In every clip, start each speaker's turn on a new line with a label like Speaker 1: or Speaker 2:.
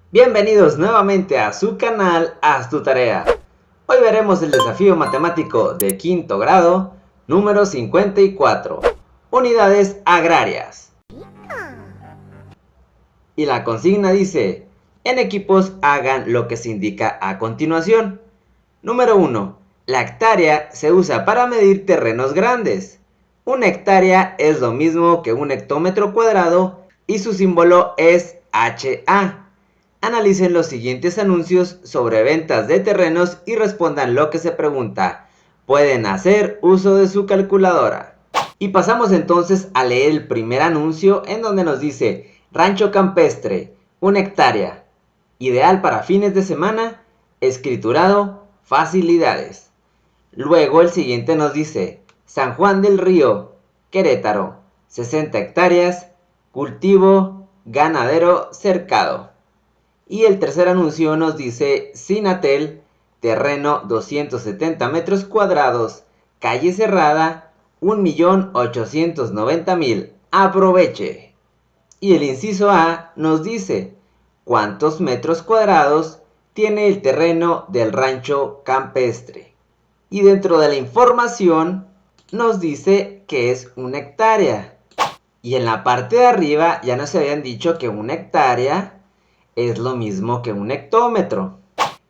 Speaker 1: Bienvenidos nuevamente a su canal Haz tu tarea. Hoy veremos el desafío matemático de quinto grado, número 54, unidades agrarias. Y la consigna dice, en equipos hagan lo que se indica a continuación. Número 1. La hectárea se usa para medir terrenos grandes. Una hectárea es lo mismo que un hectómetro cuadrado y su símbolo es HA. Analicen los siguientes anuncios sobre ventas de terrenos y respondan lo que se pregunta. Pueden hacer uso de su calculadora. Y pasamos entonces a leer el primer anuncio en donde nos dice Rancho campestre, 1 hectárea, ideal para fines de semana, escriturado, facilidades. Luego el siguiente nos dice San Juan del Río, Querétaro, 60 hectáreas, cultivo, ganadero, cercado. Y el tercer anuncio nos dice Sinatel, terreno 270 metros cuadrados, calle cerrada, 1.890.000. Aproveche. Y el inciso A nos dice ¿cuántos metros cuadrados tiene el terreno del rancho campestre? Y dentro de la información nos dice que es 1 hectárea. Y en la parte de arriba ya nos habían dicho que 1 hectárea es lo mismo que un hectómetro.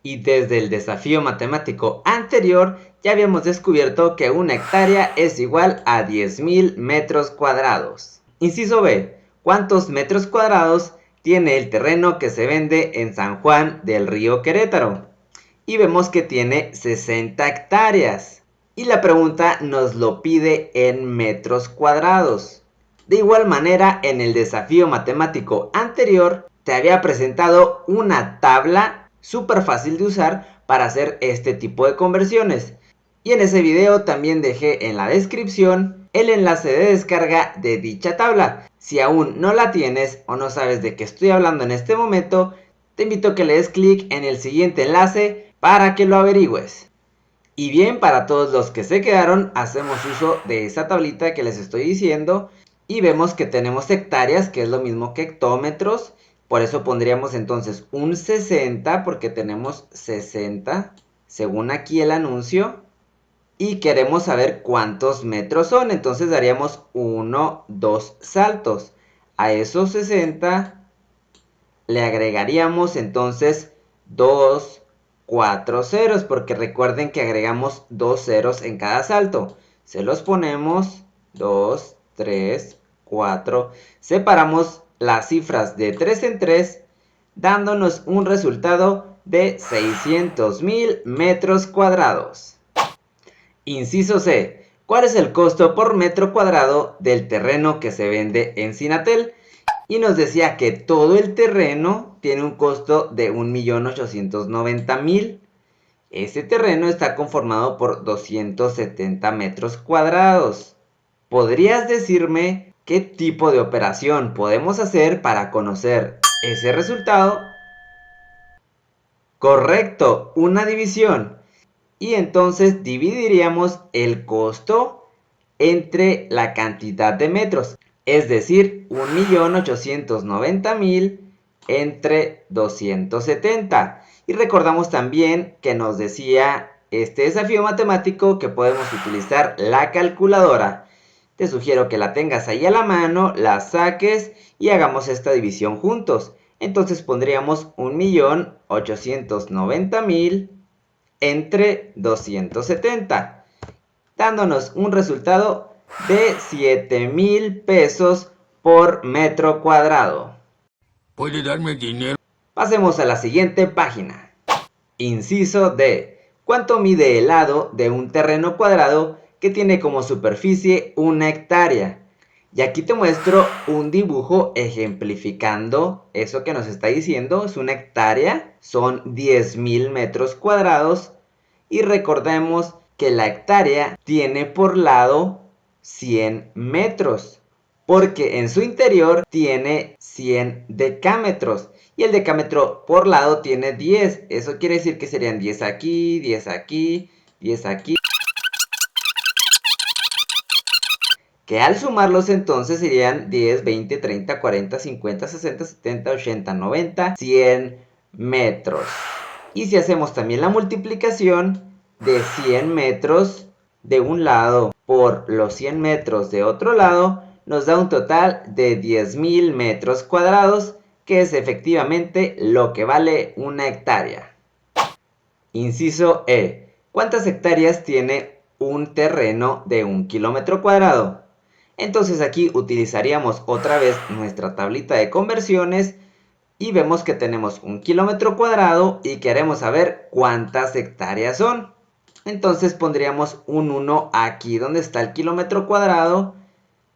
Speaker 1: Y desde el desafío matemático anterior ya habíamos descubierto que 1 hectárea es igual a 10.000 metros cuadrados. Inciso B. ¿Cuántos metros cuadrados tiene el terreno que se vende en San Juan del Río Querétaro? Y vemos que tiene 60 hectáreas. Y la pregunta nos lo pide en metros cuadrados. De igual manera, en el desafío matemático anterior, te había presentado una tabla súper fácil de usar para hacer este tipo de conversiones. Y en ese video también dejé en la descripción el enlace de descarga de dicha tabla. Si aún no la tienes o no sabes de qué estoy hablando en este momento, te invito a que le des clic en el siguiente enlace para que lo averigües. Y bien, para todos los que se quedaron, hacemos uso de esa tablita que les estoy diciendo y vemos que tenemos hectáreas, que es lo mismo que hectómetros. Por eso pondríamos entonces un 60, porque tenemos 60, según aquí el anuncio. Y queremos saber cuántos metros son, entonces daríamos 1, 2 saltos. A esos 60 le agregaríamos entonces 2, 4 ceros, porque recuerden que agregamos 2 ceros en cada salto. Se los ponemos 2, 3, 4. Separamos las cifras de 3 en 3, dándonos un resultado de 600.000 metros cuadrados. Inciso C. ¿Cuál es el costo por metro cuadrado del terreno que se vende en Sinatel? Y nos decía que todo el terreno tiene un costo de 1.890.000. Ese terreno está conformado por 270 metros cuadrados. ¿Podrías decirme qué tipo de operación podemos hacer para conocer ese resultado? Correcto, una división. Y entonces dividiríamos el costo entre la cantidad de metros. Es decir, 1.890.000 entre 270. Y recordamos también que nos decía este desafío matemático que podemos utilizar la calculadora. Te sugiero que la tengas ahí a la mano, la saques y hagamos esta división juntos. Entonces pondríamos 1.890.000 entre 270, dándonos un resultado de 7.000 pesos por metro cuadrado.
Speaker 2: ¿Puede darme dinero?
Speaker 1: Pasemos a la siguiente página. Inciso D. ¿Cuánto mide el lado de un terreno cuadrado que tiene como superficie 1 hectárea? Y aquí te muestro un dibujo ejemplificando eso que nos está diciendo. Es 1 hectárea, son 10.000 metros cuadrados. Y recordemos que la hectárea tiene por lado 100 metros, porque en su interior tiene 100 decámetros. Y el decámetro por lado tiene 10. Eso quiere decir que serían 10 aquí, 10 aquí, 10 aquí. Que al sumarlos entonces serían 10, 20, 30, 40, 50, 60, 70, 80, 90, 100, metros. Y si hacemos también la multiplicación de 100 metros de un lado por los 100 metros de otro lado, nos da un total de 10.000 metros cuadrados, que es efectivamente lo que vale una hectárea. Inciso E. ¿Cuántas hectáreas tiene un terreno de 1 kilómetro cuadrado? Entonces aquí utilizaríamos otra vez nuestra tablita de conversiones y vemos que tenemos 1 kilómetro cuadrado y queremos saber cuántas hectáreas son. Entonces pondríamos un 1 aquí donde está el kilómetro cuadrado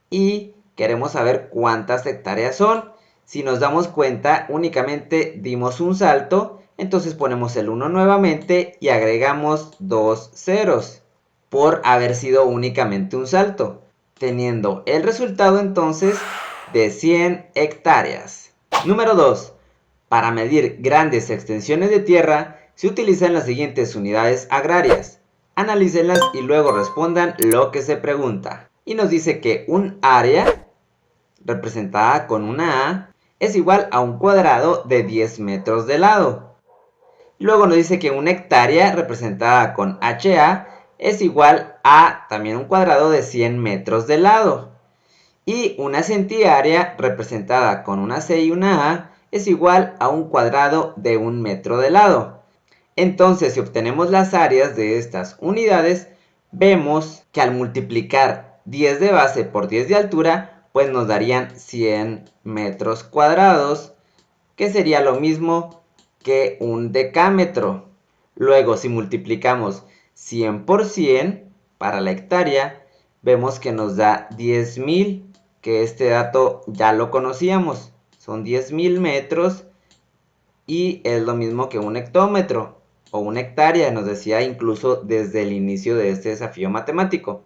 Speaker 1: y queremos saber cuántas hectáreas son. Si nos damos cuenta, únicamente dimos un salto, entonces ponemos el 1 nuevamente y agregamos 2 ceros por haber sido únicamente un salto, teniendo el resultado entonces de 100 hectáreas. Número 2. Para medir grandes extensiones de tierra se utilizan las siguientes unidades agrarias. Analícenlas y luego respondan lo que se pregunta. Y nos dice que un área, representada con una A, es igual a un cuadrado de 10 metros de lado. Luego nos dice que una hectárea, representada con HA, es igual a también un cuadrado de 100 metros de lado. Y una centiárea, representada con una C y una A, es igual a un cuadrado de 1 metro de lado. Entonces, si obtenemos las áreas de estas unidades, vemos que al multiplicar 10 de base por 10 de altura, pues nos darían 100 metros cuadrados, que sería lo mismo que un decámetro. Luego, si multiplicamos 100 por 100 para la hectárea, vemos que nos da 10.000, que este dato ya lo conocíamos. Son 10.000 metros y es lo mismo que un hectómetro o una hectárea, nos decía incluso desde el inicio de este desafío matemático.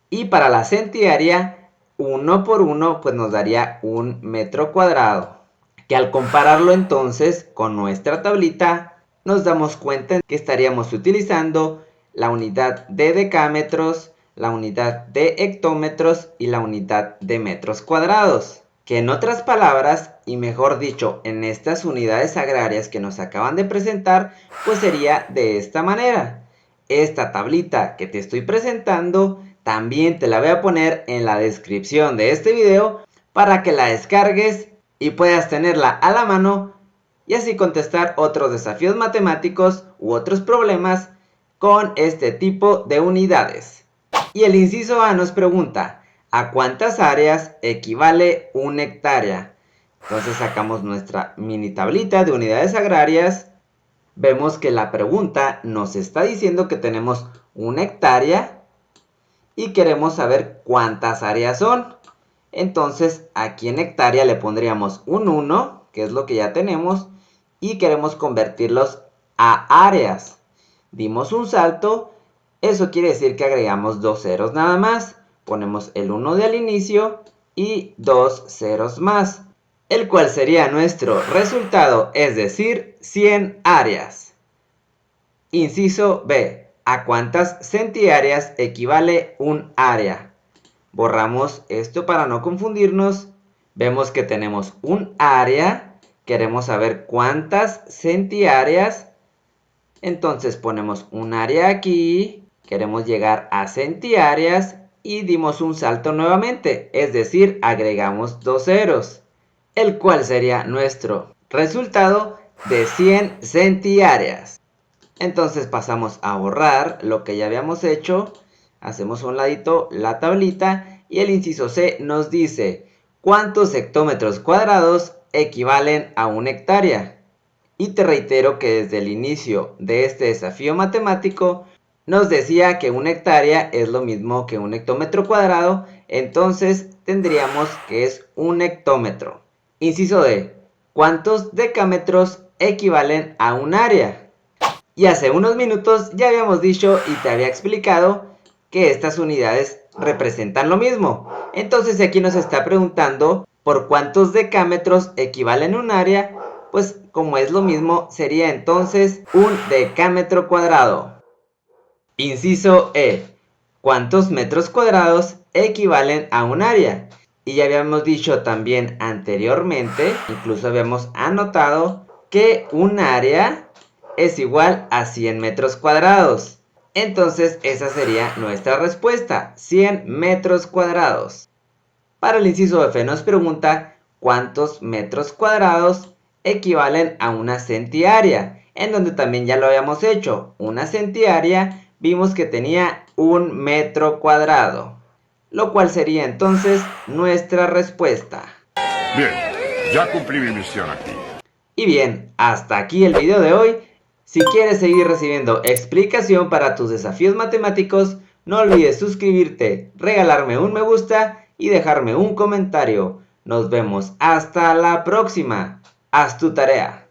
Speaker 1: Y para la centiárea, 1 por 1 pues nos daría 1 metro cuadrado, que al compararlo entonces con nuestra tablita, nos damos cuenta que estaríamos utilizando la unidad de decámetros, la unidad de hectómetros y la unidad de metros cuadrados. Que en otras palabras, y mejor dicho, en estas unidades agrarias que nos acaban de presentar, pues sería de esta manera. Esta tablita que te estoy presentando, también te la voy a poner en la descripción de este video para que la descargues y puedas tenerla a la mano y así contestar otros desafíos matemáticos u otros problemas con este tipo de unidades. Y el inciso A nos pregunta, ¿a cuántas áreas equivale una hectárea? Entonces sacamos nuestra mini tablita de unidades agrarias. Vemos que la pregunta nos está diciendo que tenemos una hectárea y queremos saber cuántas áreas son. Entonces aquí en hectárea le pondríamos un 1, que es lo que ya tenemos, y queremos convertirlos a áreas. Dimos un salto, eso quiere decir que agregamos 2 ceros nada más. Ponemos el 1 de al inicio y 2 ceros más, el cual sería nuestro resultado, es decir, 100 áreas. Inciso B. ¿A cuántas centiáreas equivale un área? Borramos esto para no confundirnos. Vemos que tenemos un área. Queremos saber cuántas centiáreas. Entonces ponemos un área aquí. Queremos llegar a centiáreas. Y dimos un salto nuevamente. Es decir, agregamos 2 ceros. El cual sería nuestro resultado de 100 centiáreas. Entonces pasamos a borrar lo que ya habíamos hecho. Hacemos a un ladito la tablita y el inciso C nos dice ¿cuántos hectómetros cuadrados equivalen a una hectárea? Y te reitero que desde el inicio de este desafío matemático nos decía que una hectárea es lo mismo que un hectómetro cuadrado, entonces tendríamos que es un hectómetro. Inciso D. ¿Cuántos decámetros equivalen a un área? Y hace unos minutos ya habíamos dicho y te había explicado que estas unidades representan lo mismo. Entonces aquí nos está preguntando por cuántos decámetros equivalen un área. Pues como es lo mismo, sería entonces un decámetro cuadrado. Inciso E. ¿Cuántos metros cuadrados equivalen a un área? Y ya habíamos dicho también anteriormente, incluso habíamos anotado que un área es igual a 100 metros cuadrados. Entonces esa sería nuestra respuesta, 100 metros cuadrados. Para el inciso F nos pregunta cuántos metros cuadrados equivalen a una centiárea, en donde también ya lo habíamos hecho. Una centiárea vimos que tenía 1 metro cuadrado, lo cual sería entonces nuestra respuesta.
Speaker 3: Bien, ya cumplí mi misión aquí.
Speaker 1: Y bien, hasta aquí el video de hoy. Si quieres seguir recibiendo explicación para tus desafíos matemáticos, no olvides suscribirte, regalarme un me gusta y dejarme un comentario. Nos vemos hasta la próxima. Haz tu tarea.